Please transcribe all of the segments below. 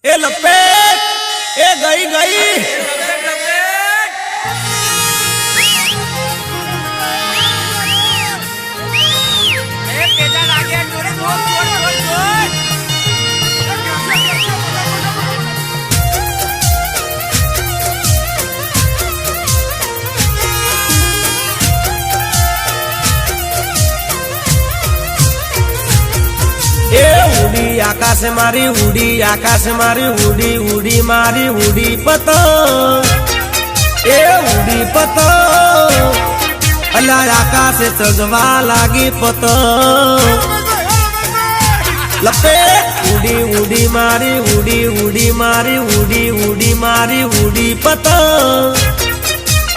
ए लपेट ए गई गई उड़ी आकाश मारी उड़ी आकाश मारी उड़ी उड़ी मारी उड़ी पतंग ए उड़ी पतंग अल्लाह आकाश चगवा लागी पतंग लपेट उड़ी उड़ी मारी उड़ी उड़ी मारी उड़ी उड़ी मारी उड़ी पतंग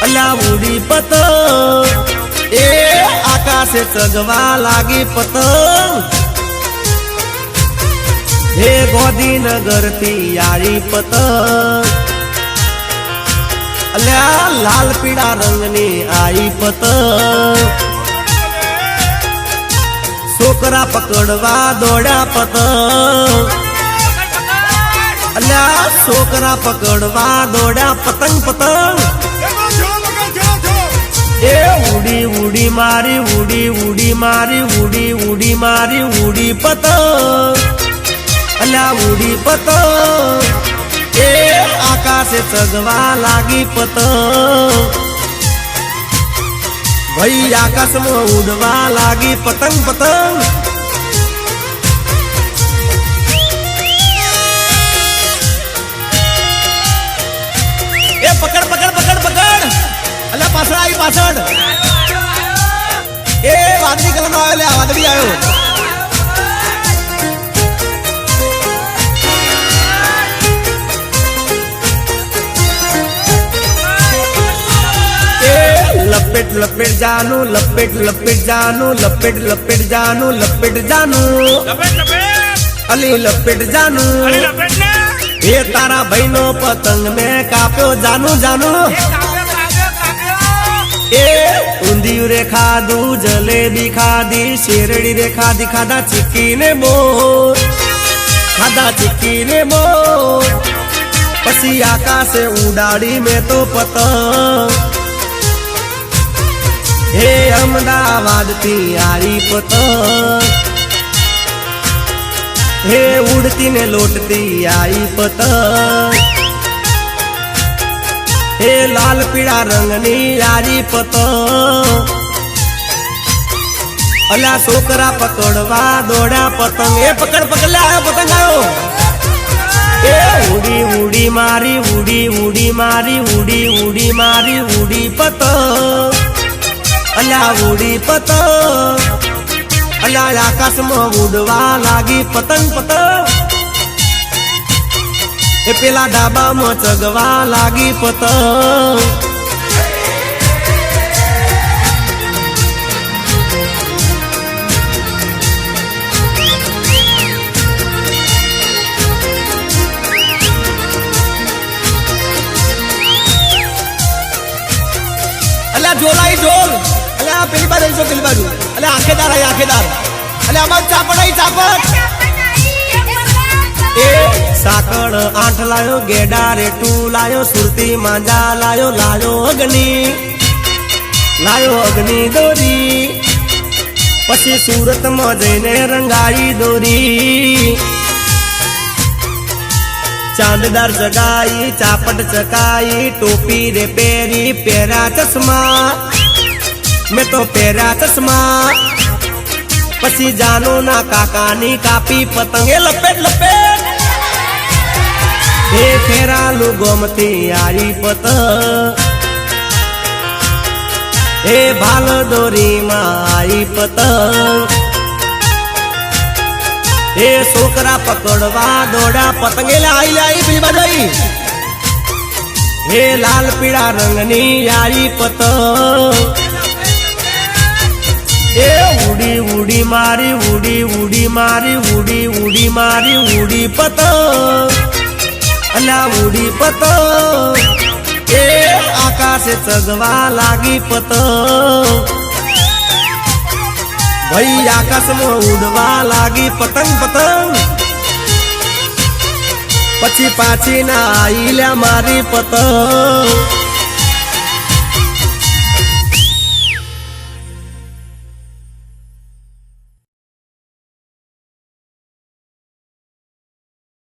अल्लाह उड़ी पतंग ए आकाश चगवा लागी पतंग हे गोदीनगर थी यारी पतंग अल्लाह लाल पीड़ा रंगनी आई पतंग छोकरा पकड़वा दौड़ा पतंग अल्लाह छोकरा पकड़वा दौड़ा पतंग पतंग ए उड़ी उड़ी मारी उड़ी उड़ी मारी उड़ी उड़ी मारी उड़ी पतंग अल्लाह उड़ी पतंग ए आकाश चगवा लागी पतंग भाई आकाश में उड़वा लागी पतंग पतंग ए पकड़ पकड़ पकड़ पकड़ अल्लाह पाछड़ आई पाछड़ ए वादड़ी कलम आयो वादड़ी आयो लपेट लपेट जानू लपेट लपेट जानू लपेट लपेट जानू लपेट जानू अली लपेट जानू ये तारा बहनो पतंग में काप्यो जानू जानू ए ऊंधी रे खादू जलेबी खादी शेरड़ी रे खादी खादा चिक्की ने मोर खादा चिक्की ने मोर पसी आकाश उड़ाड़ी में तो पतंग हे अहमदाबाद थी यारी पतंग हे उड़ती ने लौटती आई पतंग हे लाल पीड़ा रंगनी यारी पतंग अल्लाह छोकरा पकड़वा दौड़ा पतंग ए पकड़ पकड़ ले आयो पतंग आयो ए उड़ी उड़ी मारी उड़ी उड़ी मारी उड़ी उड़ी मारी उड़ी पतंग अल्लाह उड़ी पतंग अल्लाह आकाश में उड़वा लागी पतंग पतंग ए पेला डाबा में चगवा लागी पतंग अल्लाह झोलाई झोल पेली बाजू पेली बाजू अरे आखेदार है आखेदार अरे अमर चापड़ आई चापड़ ए साकड़ आठ लायो गेडा रे टू लायो सुरती मांजा लायो लायो अग्नि दोरी पछी सूरत में जईने रंगाई दोरी चांददार जगाई चापट चकाई टोपी रे पेरी पेरा चश्मा मैं तो पेरा चश्मा पसी जानो ना काकानी कापी पतंगे लपेट लपेट हे फेरा लू गोमती यारी पतंग हे भाल डोरी माई पतंग हे छोकरा पकड़वा दौड़ा पतंगे लाई बिल बजाई हे लाल पीड़ा रंगनी यारी पतंग ए उड़ी उड़ी मारी उड़ी उड़ी मारी उड़ी उड़ी मारी उड़ी पतंग अल्लाह उड़ी पतंग ए आकाश चगवा लागी पतंग भाई आकाश में उड़वा लागी पतंग पतंग પછી પાછી ના આઈ લ્યા મારી પતંગ